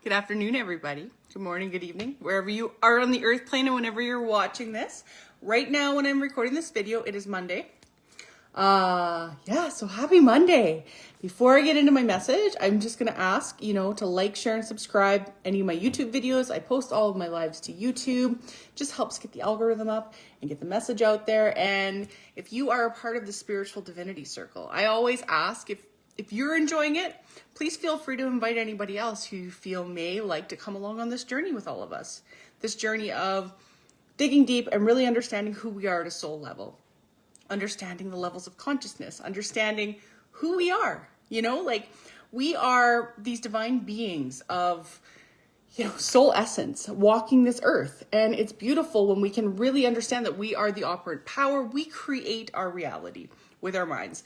Good afternoon, everybody. Good morning, good evening, wherever you are on the earth plane and whenever you're watching this. Right now, when I'm recording this video, it is Monday. So happy Monday. Before I get into my message, I'm just going to ask, to like, share, and subscribe any of my YouTube videos. I post all of my lives to YouTube. Just helps get the algorithm up and get the message out there. And if you are a part of the Spiritual Divinity Circle, I always ask if you're enjoying it, please feel free to invite anybody else who you feel may like to come along on this journey with all of us. This journey of digging deep and really understanding who we are at a soul level. Understanding the levels of consciousness, understanding who we are, we are these divine beings of, soul essence walking this earth. And it's beautiful when we can really understand that we are the operant power. We create our reality with our minds.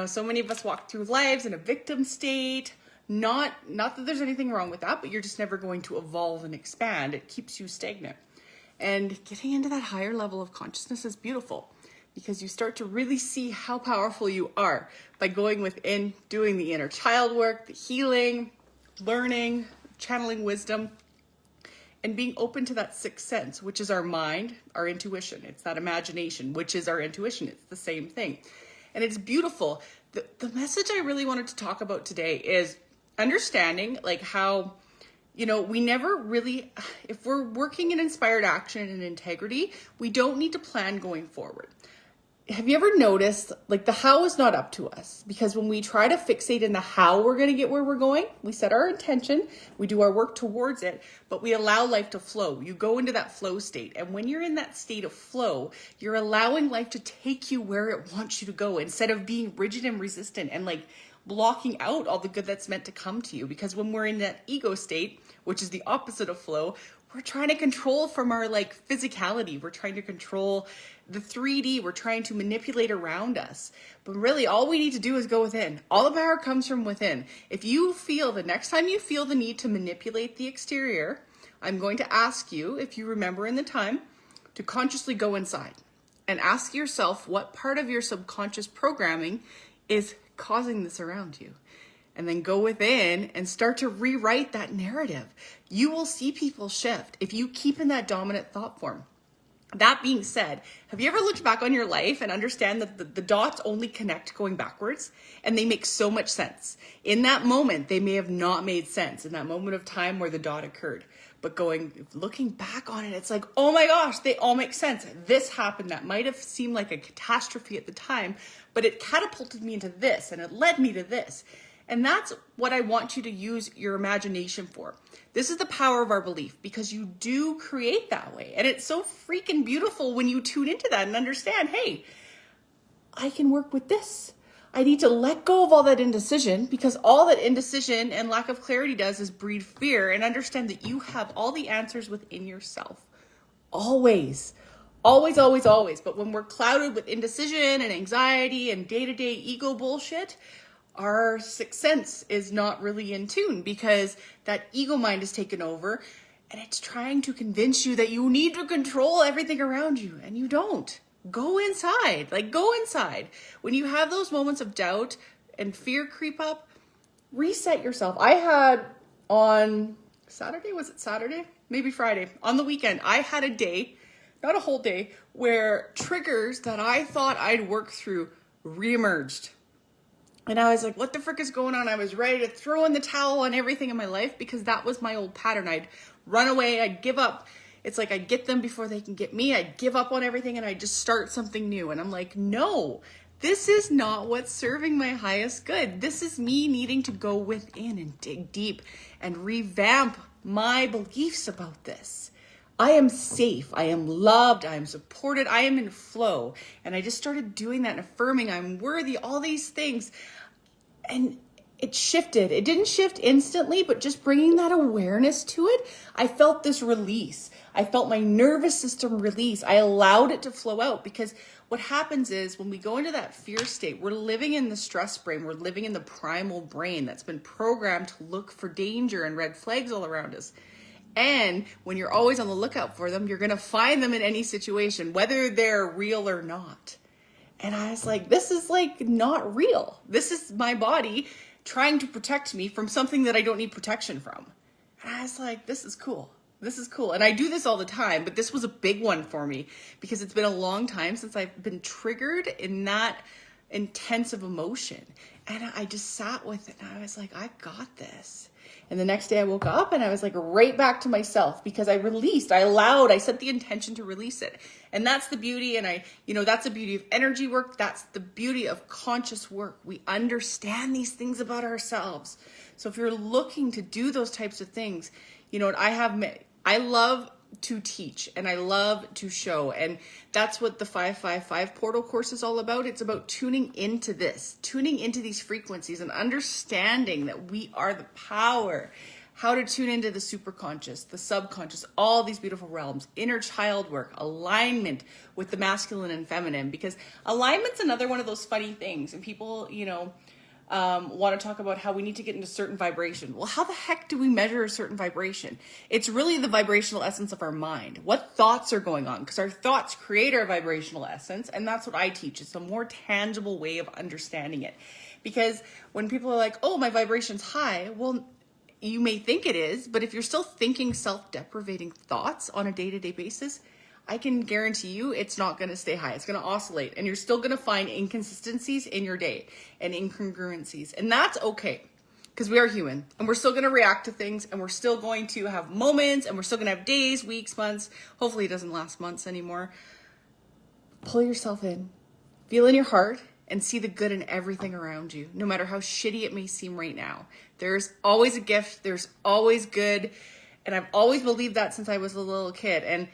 So many of us walk through lives in a victim state. Not that there's anything wrong with that, but you're just never going to evolve and expand. It keeps you stagnant. And getting into that higher level of consciousness is beautiful, because you start to really see how powerful you are by going within, doing the inner child work, the healing, learning, channeling wisdom, and being open to that sixth sense, which is our mind, our intuition. It's that imagination, which is our intuition. It's the same thing. And it's beautiful. The message I really wanted to talk about today is understanding how, we never really, if we're working in inspired action and integrity, we don't need to plan going forward. Have you ever noticed, the how is not up to us? Because when we try to fixate in the how we're going to get where we're going, we set our intention, we do our work towards it, but we allow life to flow. You go into that flow state. And when you're in that state of flow, you're allowing life to take you where it wants you to go, instead of being rigid and resistant and blocking out all the good that's meant to come to you. Because when we're in that ego state, which is the opposite of flow, we're trying to control from our physicality. We're trying to control the 3D. We're trying to manipulate around us. But really, all we need to do is go within. All the power comes from within. If you feel, the next time you feel the need to manipulate the exterior, I'm going to ask you, if you remember in the time, to consciously go inside and ask yourself what part of your subconscious programming is causing this around you. And then go within and start to rewrite that narrative. You will see people shift if you keep in that dominant thought form. That being said, have you ever looked back on your life and understand that the dots only connect going backwards, and they make so much sense? In that moment, they may have not made sense in that moment of time where the dot occurred. But looking back on it, it's like, oh my gosh, they all make sense. This happened. That might have seemed like a catastrophe at the time, but it catapulted me into this and it led me to this. And that's what I want you to use your imagination for. This is the power of our belief, because you do create that way. And it's so freaking beautiful when you tune into that and understand, hey, I can work with this. I need to let go of all that indecision, because all that indecision and lack of clarity does is breed fear, and understand that you have all the answers within yourself. Always. Always, always, always. But when we're clouded with indecision and anxiety and day-to-day ego bullshit, our sixth sense is not really in tune, because that ego mind is taken over and it's trying to convince you that you need to control everything around you, and you don't. Go inside. Go inside. When you have those moments of doubt and fear creep up, reset yourself. I had on Saturday, was it Saturday? Maybe Friday. On the weekend, I had a day, not a whole day, where triggers that I thought I'd work through reemerged. And I was like, what the frick is going on? I was ready to throw in the towel on everything in my life, because that was my old pattern. I'd run away. I'd give up. It's like I'd get them before they can get me. I'd give up on everything and I'd just start something new. And I'm like, no, this is not what's serving my highest good. This is me needing to go within and dig deep and revamp my beliefs about this. I am safe. I am loved. I am supported. I am in flow. And I just started doing that and affirming I'm worthy, all these things. And it shifted. It didn't shift instantly, but just bringing that awareness to it, I felt this release. I felt my nervous system release. I allowed it to flow out, because what happens is when we go into that fear state, we're living in the stress brain. We're living in the primal brain that's been programmed to look for danger and red flags all around us. And when you're always on the lookout for them, you're going to find them in any situation, whether they're real or not. And I was like, this is not real. This is my body trying to protect me from something that I don't need protection from. And I was like, this is cool. This is cool. And I do this all the time, but this was a big one for me because it's been a long time since I've been triggered in that intense of emotion. And I just sat with it and I was like, I got this. And the next day I woke up and I was like right back to myself because I set the intention to release it. And that's the beauty. And that's the beauty of energy work. That's the beauty of conscious work. We understand these things about ourselves. So if you're looking to do those types of things, I love to teach and I love to show. And that's what the 555 portal course is all about. It's about tuning into these frequencies and understanding that we are the power, how to tune into the superconscious, the subconscious, all these beautiful realms, inner child work, alignment with the masculine and feminine, because alignment's another one of those funny things. And people, want to talk about how we need to get into certain vibration. Well, how the heck do we measure a certain vibration? It's really the vibrational essence of our mind. What thoughts are going on? Because our thoughts create our vibrational essence. And that's what I teach. It's a more tangible way of understanding it. Because when people are like, oh, my vibration's high. Well, you may think it is, but if you're still thinking self-deprivating thoughts on a day-to-day basis, I can guarantee you it's not going to stay high. It's going to oscillate and you're still going to find inconsistencies in your day and incongruencies. And that's okay because we are human and we're still going to react to things and we're still going to have moments and we're still going to have days, weeks, months. Hopefully it doesn't last months anymore. Pull yourself in, feel in your heart and see the good in everything around you, no matter how shitty it may seem right now. There's always a gift. There's always good. And I've always believed that since I was a little kid.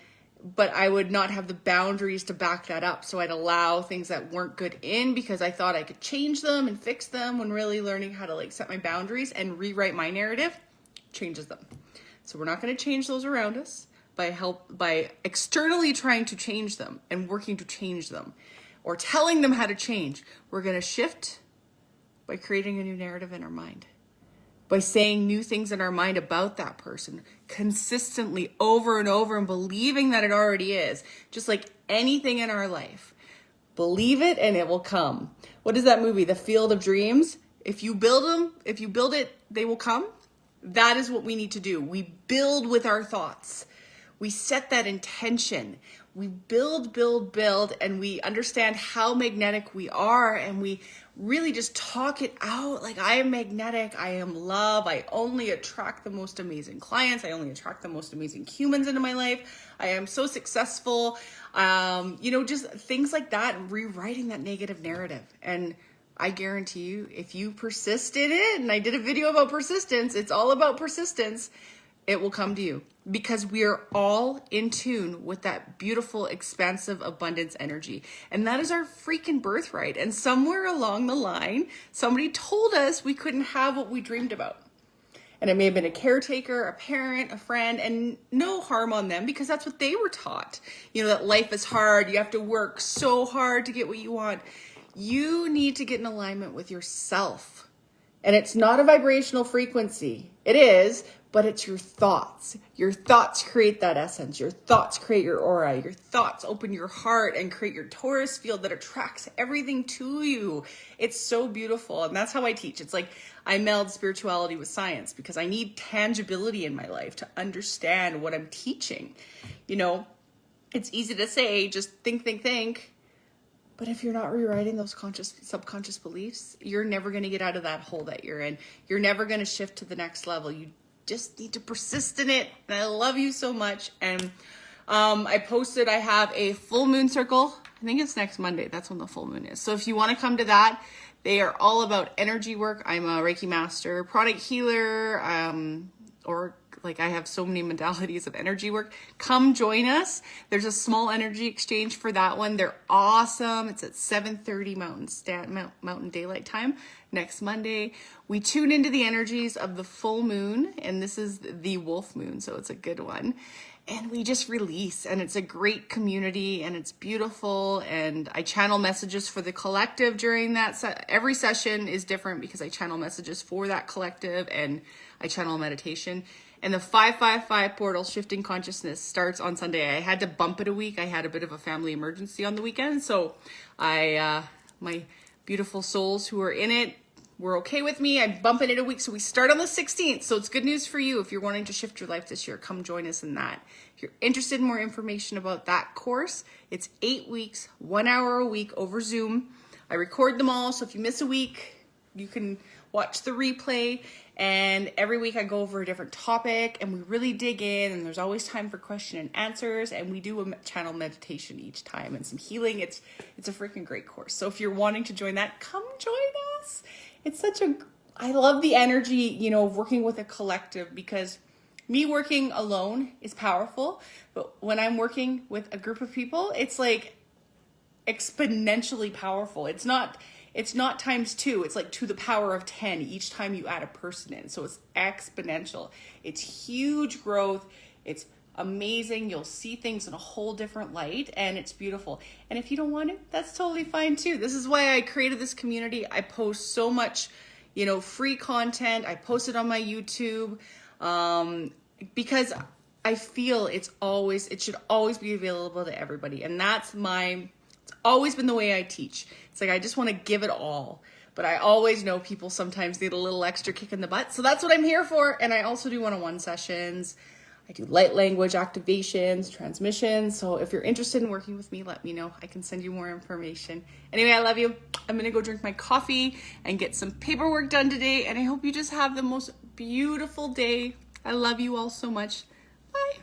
But I would not have the boundaries to back that up. So I'd allow things that weren't good in because I thought I could change them and fix them, when really learning how to set my boundaries and rewrite my narrative changes them. So we're not going to change those around us by externally trying to change them and working to change them or telling them how to change. We're going to shift by creating a new narrative in our mind, by saying new things in our mind about that person consistently over and over and believing that it already is. Just like anything in our life. Believe it and it will come. What is that movie? The Field of Dreams? If you build it, they will come. That is what we need to do. We build with our thoughts. We set that intention. We build, and we understand how magnetic we are, and we really just talk it out like, I am magnetic, I am love, I only attract the most amazing clients, I only attract the most amazing humans into my life, I am so successful, just things like that, and rewriting that negative narrative. And I guarantee you, if you persist in it, and I did a video about persistence, it's all about persistence, it will come to you, because we are all in tune with that beautiful, expansive abundance energy. And that is our freaking birthright. And somewhere along the line, somebody told us we couldn't have what we dreamed about. And it may have been a caretaker, a parent, a friend, and no harm on them, because that's what they were taught. That life is hard. You have to work so hard to get what you want. You need to get in alignment with yourself. And it's not a vibrational frequency. It is, but it's your thoughts. Your thoughts create that essence. Your thoughts create your aura. Your thoughts open your heart and create your torus field that attracts everything to you. It's so beautiful. And that's how I teach. It's like I meld spirituality with science because I need tangibility in my life to understand what I'm teaching. It's easy to say, just think. But if you're not rewriting those subconscious beliefs, you're never going to get out of that hole that you're in. You're never going to shift to the next level. You just need to persist in it. And I love you so much. And I have a full moon circle. I think it's next Monday. That's when the full moon is. So if you want to come to that, they are all about energy work. I'm a Reiki master, pranic healer, I have so many modalities of energy work. Come join us. There's a small energy exchange for that one. They're awesome. It's at 7:30 Mountain Daylight Time next Monday. We tune into the energies of the full moon, and this is the wolf moon, so it's a good one. And we just release, and it's a great community, and it's beautiful. And I channel messages for the collective during that. Every session is different because I channel messages for that collective, and I channel meditation. And the 555 portal shifting consciousness starts on Sunday. I had to bump it a week. I had a bit of a family emergency on the weekend. So my beautiful souls who are in it were okay with me. I'm bumping it a week. So we start on the 16th. So it's good news for you. If you're wanting to shift your life this year, come join us in that. If you're interested in more information about that course, it's 8 weeks, 1 hour a week over Zoom. I record them all. So if you miss a week, you can watch the replay. And every week I go over a different topic and we really dig in, and there's always time for question and answers, and we do a channel meditation each time and some healing. It's a freaking great course. So if you're wanting to join that, come join us. I love the energy, of working with a collective, because me working alone is powerful, but when I'm working with a group of people, it's like exponentially powerful. It's not times 2. It's like to the power of 10 each time you add a person in. So it's exponential. It's huge growth. It's amazing. You'll see things in a whole different light, and it's beautiful. And if you don't want it, that's totally fine too. This is why I created this community. I post so much, free content. I post it on my YouTube, because I feel it should always be available to everybody. And it's always been the way I teach. It's like, I just want to give it all, but I always know people sometimes need a little extra kick in the butt. So that's what I'm here for. And I also do one-on-one sessions. I do light language activations, transmissions. So if you're interested in working with me, let me know. I can send you more information. Anyway, I love you. I'm going to go drink my coffee and get some paperwork done today. And I hope you just have the most beautiful day. I love you all so much. Bye.